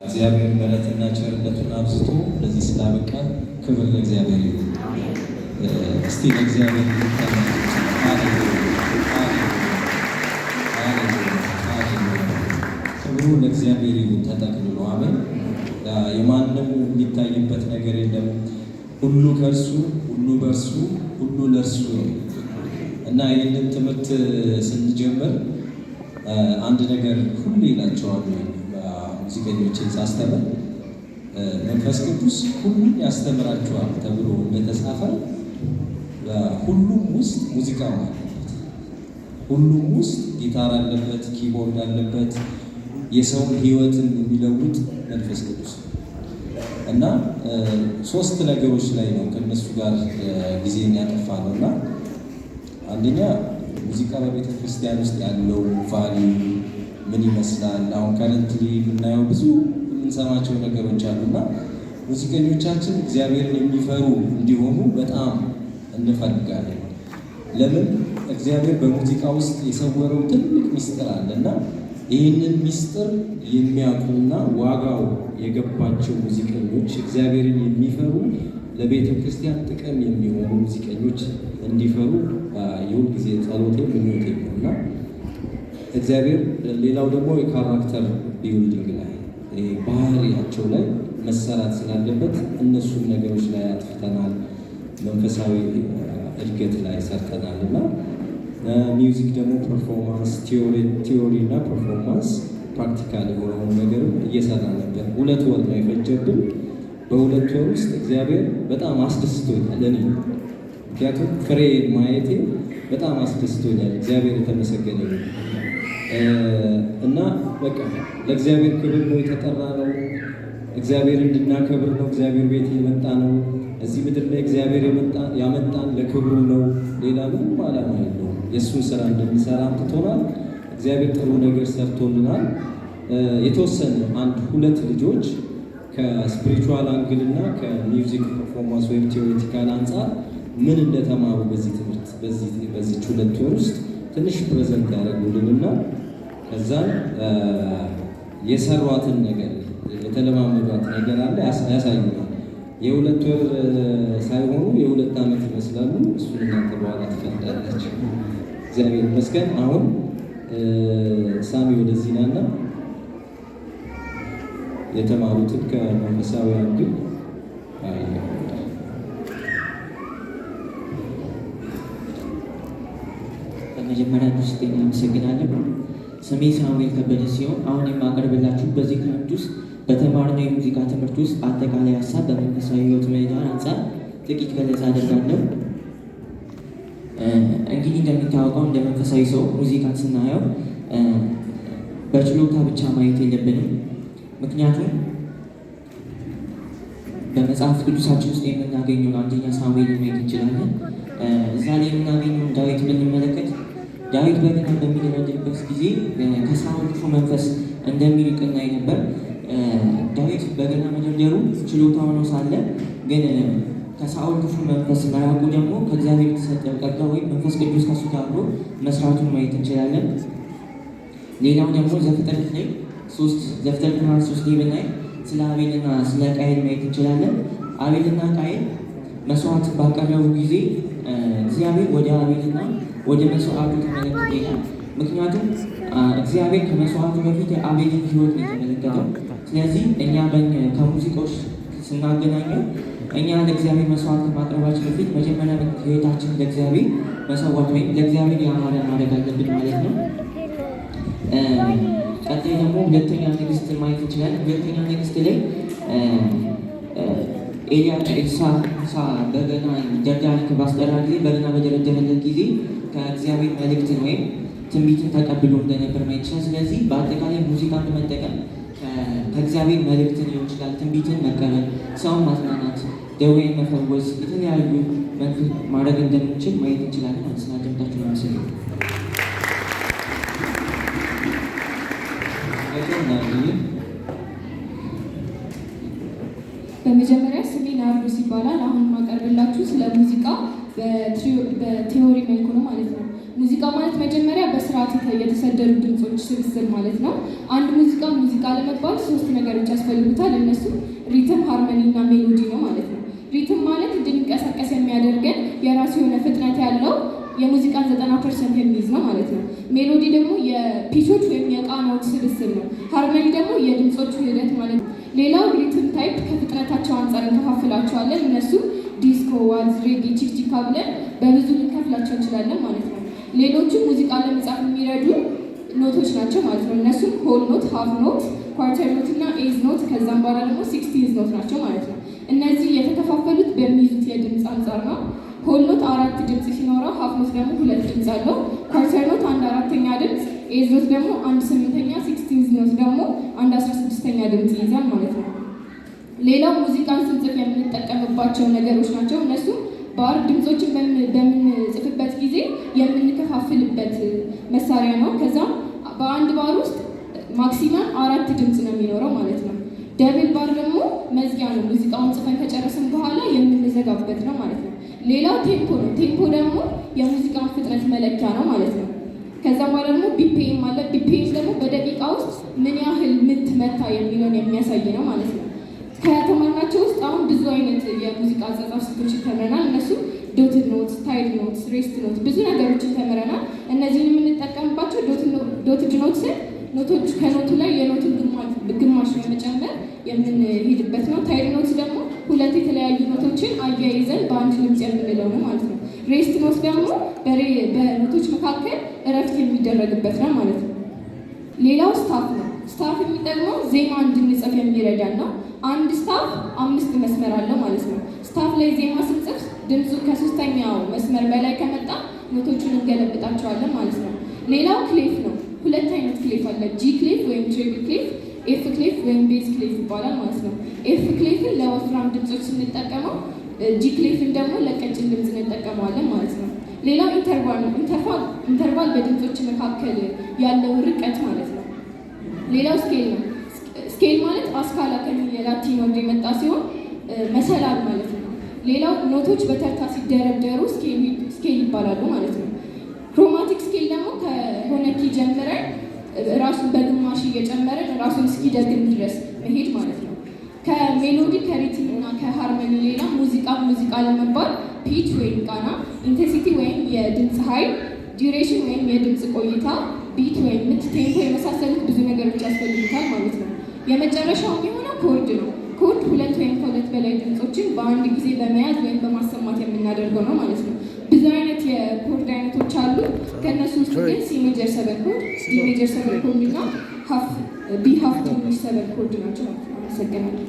እግዚአብሔር ምሕረትና ቸርነቱን አብዝቶ ለዚህ ስላበቃን ክብር ለእግዚአብሔር ይሁን። እስቲ ለእግዚአብሔር ክብሩ ለእግዚአብሔር ይሁን። ተጠቅልሎ አሜን። የማንም የሚታይበት ነገር የለም። ሁሉ ከእርሱ፣ ሁሉ በእርሱ፣ ሁሉ ለእርሱ ነው እና ይህንን ትምህርት ስንጀምር አንድ ነገር ሁሉ ይላቸዋል ሙዚቀኞችን ሳስተምር መንፈስ ቅዱስ ሁሉም ያስተምራቸዋል ተብሎ እንደተጻፈ ሁሉም ውስጥ ሙዚቃ አለበት፣ ሁሉም ውስጥ ጊታር አለበት፣ ኪቦርድ አለበት። የሰውን ሕይወትን የሚለውጥ መንፈስ ቅዱስ እና ሶስት ነገሮች ላይ ነው ከነሱ ጋር ጊዜን ያጠፋ ነው እና አንደኛ ሙዚቃ በቤተ ክርስቲያን ውስጥ ያለው ቫልዩ ምን ይመስላል? አሁን ከረንትሊ የምናየው ብዙ የምንሰማቸው ነገሮች አሉና ሙዚቀኞቻችን እግዚአብሔርን የሚፈሩ እንዲሆኑ በጣም እንፈልጋለን። ለምን? እግዚአብሔር በሙዚቃ ውስጥ የሰወረው ትልቅ ሚስጥር አለና ይህንን ሚስጥር የሚያውቁና ዋጋው የገባቸው ሙዚቀኞች እግዚአብሔርን የሚፈሩ ለቤተ ክርስቲያን ጥቅም የሚሆኑ ሙዚቀኞች እንዲፈሩ የሁል ጊዜ ጸሎቴ ምኞቴ ነው እና እግዚአብሔር ሌላው ደግሞ የካራክተር ቢውልዲንግ ላይ ባህሪያቸው ላይ መሰራት ስላለበት እነሱን ነገሮች ላይ አጥፍተናል። መንፈሳዊ እድገት ላይ ሰርተናል እና ሚውዚክ ደግሞ ፐርፎርማንስ ቲዮሪ እና ፐርፎርማንስ ፕራክቲካል የሆነውን ነገርም እየሰራ ነበር። 2 ወር ነው የፈጀብን። በ2 ወር ውስጥ እግዚአብሔር በጣም አስደስቶኛል እኔ ምክንያቱም ፍሬ ማየቴ በጣም አስደስቶኛል። እግዚአብሔር የተመሰገነ እና በቃ ለእግዚአብሔር ክብር ነው የተጠራ ነው። እግዚአብሔር እንድናከብር ነው እግዚአብሔር ቤት የመጣ ነው። እዚህ ምድር ላይ እግዚአብሔር ያመጣን ለክብሩ ነው። ሌላ ምንም ዓላማ የለውም። የእሱን ስራ እንድንሰራ አምጥቶናል። እግዚአብሔር ጥሩ ነገር ሰርቶልናል። የተወሰነ 1-2 ልጆች ከስፒሪቹዋል አንግል እና ከሚውዚክ ፐርፎርማንስ ወይም ቴዎሬቲካል አንጻር ምን እንደተማሩ በዚህ ትምህርት በዚህ 2 ወር ውስጥ ትንሽ ፕሬዘንት ያደረጉልንና ከዛን የሰሯትን ነገር የተለማመዷት ነገር አለ ያሳዩናል። የ2 ወር ሳይሆኑ የ2 ዓመት ይመስላሉ። እሱን እናንተ በኋላ ትፈርዳላችሁ። እግዚአብሔር ይመስገን። አሁን ሳሚ ወደዚህ ናና የተማሩትን ከመንፈሳዊ አንግል መጀመሪያ ውስጥ እናመሰግናለን። ስሜ ሳሙኤል ከበደ ሲሆን አሁን የማቀርብላችሁ በዚህ ክረምት ውስጥ በተማርነው የሙዚቃ ትምህርት ውስጥ አጠቃላይ ሀሳብ በመንፈሳዊ ሕይወት ምህዳር አንጻር ጥቂት ገለጻ አደርጋለሁ። እንግዲህ እንደሚታወቀው እንደ መንፈሳዊ ሰው ሙዚቃን ስናየው በችሎታ ብቻ ማየት የለብንም። ምክንያቱም በመጽሐፍ ቅዱሳችን ውስጥ የምናገኘውን 1ኛ ሳሙኤል ማየት እንችላለን። እዛ ላይ የምናገኘውን ዳዊት ብንመለከት ዳዊት በገና በሚደረድርበት ጊዜ ከሳኦል ክፉ መንፈስ እንደሚርቅ እናይ ነበር። ዳዊት በገና መደርደሩ ችሎታ ሆኖ ሳለ ግን ከሳኦል ክፉ መንፈስ መራቁ ደግሞ ከእግዚአብሔር የተሰጠው ጸጋ ወይም መንፈስ ቅዱስ ከሱ ጋር አብሮ መስራቱን ማየት እንችላለን። ሌላው ደግሞ ዘፍጥረት ላይ 3 ላይ ብናይ ስለ አቤልና ስለ ቃየል ማየት እንችላለን። አቤልና ቃየል መስዋዕት ባቀረቡ ጊዜ እግዚአብሔር ወደ አቤልና ወደ መስዋዕቱ ተመለከተ ይላል። ምክንያቱም እግዚአብሔር ከመስዋዕቱ በፊት የአቤልን ሕይወት ነው የተመለከተው። ስለዚህ እኛ ከሙዚቃዎች ስናገናኘው እኛ ለእግዚአብሔር መስዋዕት ከማቅረባችን በፊት መጀመሪያ ሕይወታችን ለእግዚአብሔር መሰዋት ወይም ለእግዚአብሔር ያማረ ማድረግ አለብን ማለት ነው። ቀጣይ ደግሞ 2ኛ ነገሥት ማየት እንችላለን። 2ኛ ነገሥት ላይ ኤልሳ በገና ደርዳሪ ባስጠራ ጊዜ በገና በደረደረለት ጊዜ ከእግዚአብሔር መልእክትን ወይም ትንቢትን ተቀብሎ እንደነበር ማየት ይችላል። ስለዚህ በአጠቃላይ ሙዚቃን በመጠቀም ከእግዚአብሔር መልእክትን ሊሆን ይችላል፣ ትንቢትን መቀበል፣ ሰውን ማጽናናት፣ ደዌን መፈወስ፣ የተለያዩ ማድረግ እንደምንችል ማየት እንችላለን። ስላዳመጣችሁ ነው። በመጀመሪያ ስሜ ናርዶስ ይባላል። አሁን ማቀርብላችሁ ስለ ሙዚቃ በቲዮሪ መልኩ ነው ማለት ነው። ሙዚቃ ማለት መጀመሪያ በስርዓት የተሰደሩ ድምፆች ስብስብ ማለት ነው። አንድ ሙዚቃ ለመባል 3 ነገሮች ያስፈልጉታል። እነሱ ሪትም፣ ሃርመኒ እና ሜሎዲ ነው ማለት ነው። ሪትም ማለት እንድንቀሳቀስ የሚያደርገን የራሱ የሆነ ፍጥነት ያለው የሙዚቃን 90% የሚይዝ ነው ማለት ነው። ሜሎዲ ደግሞ የፒቾች ወይም የቃናዎች ስብስብ ነው። ሃርመኒ ደግሞ የድምፆቹ ሂደት ማለት ነው። ሌላው ሪትም ታይፕ ከፍጥነታቸው አንጻር እንከፋፍላቸዋለን። እነሱ ዲስኮ፣ ዋልዝ፣ ሬጌ፣ ቺክቺካ ብለን በብዙ ልንከፍላቸው እንችላለን ማለት ነው። ሌሎቹ ሙዚቃ ለመጻፍ የሚረዱ ኖቶች ናቸው ማለት ነው። እነሱም ሆል ኖት፣ ሃፍ ኖት፣ ኳርተር ኖት እና ኤዝ ኖት ከዛም በኋላ ደግሞ 16 ኖት ናቸው ማለት ነው። እነዚህ የተከፋፈሉት በሚይዙት የድምፅ አንጻር ነው። ሆል ኖት 4 ድምፅ ሲኖረው፣ ሃፍ ኖት ደግሞ 2 ድምፅ አለው። ኳርተር ኖት 1/4ኛ ድምፅ፣ ኤዝ ኖት ደግሞ 1/8ኛ፣ 16 ኖት ደግሞ 1/16ኛ ድምፅ ይይዛል ማለት ነው። ሌላው ሙዚቃን ስንጽፍ የምንጠቀምባቸው ነገሮች ናቸው። እነሱ ባር ድምፆችን በምንጽፍበት ጊዜ የምንከፋፍልበት መሳሪያ ነው። ከዛም በአንድ ባር ውስጥ ማክሲመም 4 ድምፅ ነው የሚኖረው ማለት ነው። ደብል ባር ደግሞ መዝጊያ ነው። ሙዚቃውን ጽፈን ከጨረስን በኋላ የምንዘጋበት ነው ማለት ነው። ሌላው ቴምፖ ነው። ቴምፖ ደግሞ የሙዚቃን ፍጥነት መለኪያ ነው ማለት ነው። ከዛም በኋላ ደግሞ ቢፒኤም አለ። ቢፒኤም ደግሞ በደቂቃ ውስጥ ምን ያህል ምት መታ የሚለውን የሚያሳይ ነው ማለት ነው። ከተማርናቸው ውስጥ አሁን ብዙ አይነት የሙዚቃ አጻጻፍ ስልቶችን ተምረናል። እነሱ ዶትድ ኖት፣ ታይድ ኖት፣ ሬስት ኖት ብዙ ነገሮችን ተምረናል። እነዚህን የምንጠቀምባቸው ዶትድ ኖት ስል ኖቶች ከኖቱ ላይ የኖቱን ግማሽ በመጨመር የምንሄድበት ነው። ታይድ ኖት ደግሞ 2 የተለያዩ ኖቶችን አያይዘን በአንድ ድምፅ የምንለው ነው ማለት ነው። ሬስት ኖት ደግሞ በኖቶች መካከል እረፍት የሚደረግበት ነው ማለት ነው። ሌላው ስታፍ ነው። ስታፍ የሚጠቅመው ዜማ እንድንጽፍ የሚረዳን ነው። አንድ ስታፍ 5 መስመር አለው ማለት ነው። ስታፍ ላይ ዜማ ስንጽፍ ድምፁ ከ3ኛው መስመር በላይ ከመጣ ኖቶቹን እንገለብጣቸዋለን ማለት ነው። ሌላው ክሌፍ ነው። 2 አይነት ክሌፍ አለ። ጂ ክሌፍ ወይም ትሬብል ክሌፍ፣ ኤፍ ክሌፍ ወይም ቤዝ ክሌፍ ይባላል ማለት ነው። ኤፍ ክሌፍን ለወፍራም ድምፆች ስንጠቀመው፣ ጂ ክሌፍን ደግሞ ለቀጭን ድምፅ እንጠቀመዋለን ማለት ነው። ሌላው ኢንተርቫል ነው። ኢንተርቫል በድምፆች መካከል ያለው ርቀት ማለት ነው። ሌላው ስኬል ነው። ስኬል ማለት አስካላ ከሚል የላቲን ወርድ የመጣ ሲሆን መሰላል ማለት ነው። ሌላው ኖቶች በተርታ ሲደረደሩ ስኬል ይባላሉ ማለት ነው። ክሮማቲክ ስኬል ደግሞ ከሆነ ኪ ጀምረን ራሱን በግማሽ እየጨመረን ራሱን እስኪደግም ድረስ መሄድ ማለት ነው። ከሜሎዲ ከሪትም እና ከሃርመኒ ሌላ ሙዚቃ ለመባል ፒች ወይም ቃና፣ ኢንቴንሲቲ ወይም የድምፅ ኃይል፣ ዲዩሬሽን ወይም የድምፅ ቆይታ፣ ቢት ወይም ምት፣ ቴምፖ የመሳሰሉት ብዙ ነገሮች ያስፈልጉታል ማለት ነው። የመጨረሻው የሆነው ኮርድ ነው። ኮርድ 2 ወይም ከ2 በላይ ድምፆችን በአንድ ጊዜ በመያዝ ወይም በማሰማት የምናደርገው ነው ማለት ነው። ብዙ አይነት የኮርድ አይነቶች አሉ። ከእነሱ ውስጥ ግን ሲ ሜጀር 7 ኮርድ፣ ዲ ሜጀር 7 ኮርድ እና ቢ ሃፍ ዲሚኒሽ 7 ኮርድ ናቸው ማለት ነው። አመሰግናለሁ።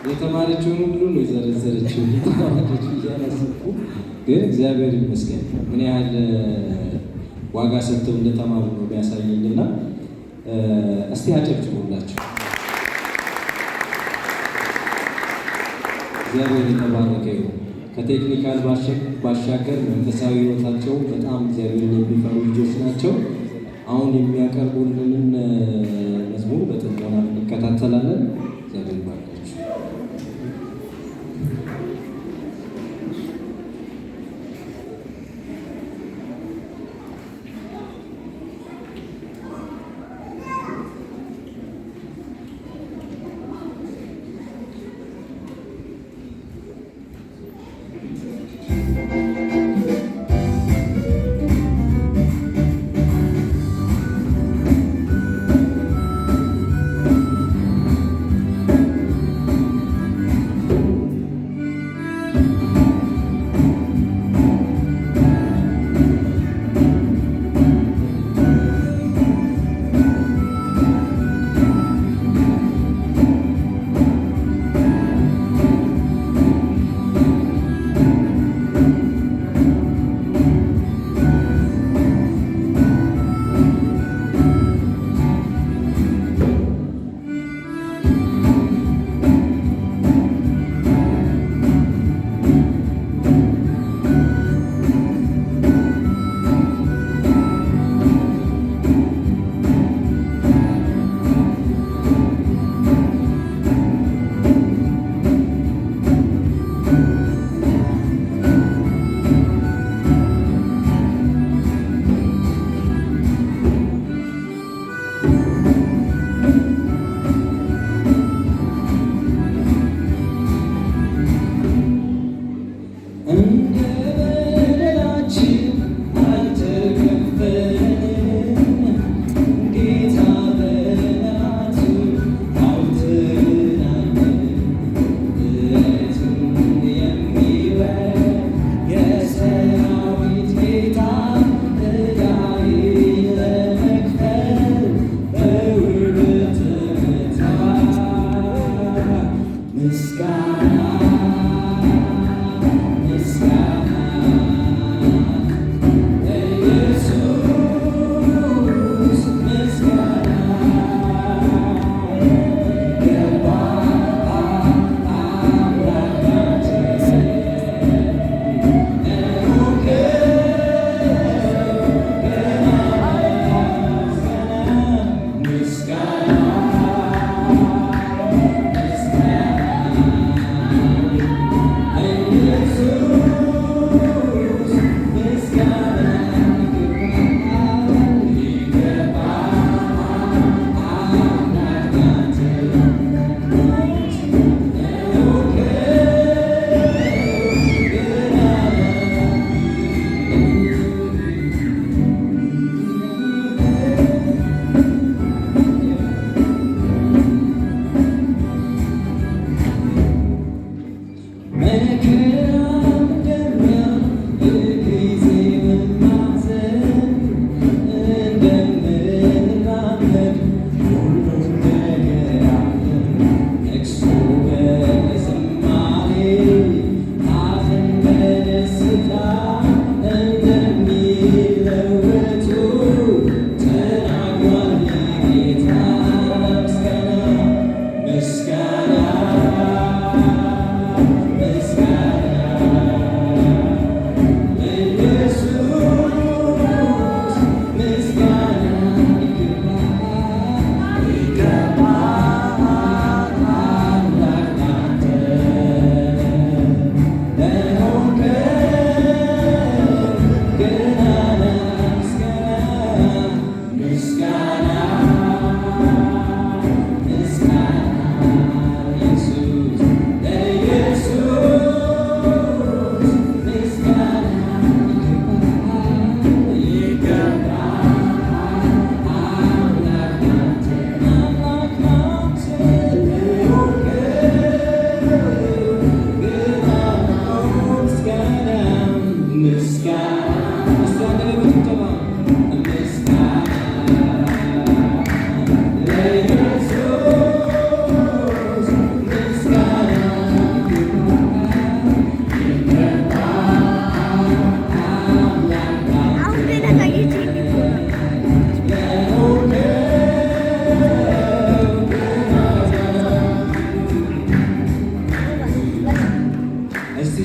የተማረችውን ሁሉ ነው የዘረዘረችው። የተማረችው እያላሰብኩ ግን እግዚአብሔር ይመስገን ምን ያህል ዋጋ ሰጥተው እንደተማሩ ነው ቢያሳየኝና እስቲ አጨብጭቡላቸው። እግዚአብሔር የተባረከ ይሁን። ከቴክኒካል ባሻገር መንፈሳዊ ሕይወታቸው በጣም እግዚአብሔርን የሚፈሩ ልጆች ናቸው። አሁን የሚያቀርቡልንን መዝሙር በጥሞና እንከታተላለን። እግዚአብሔር ይባርካችሁ።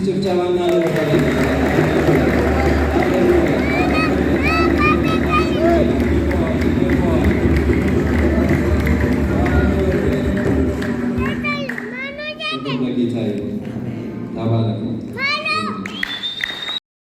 ጭብጨባና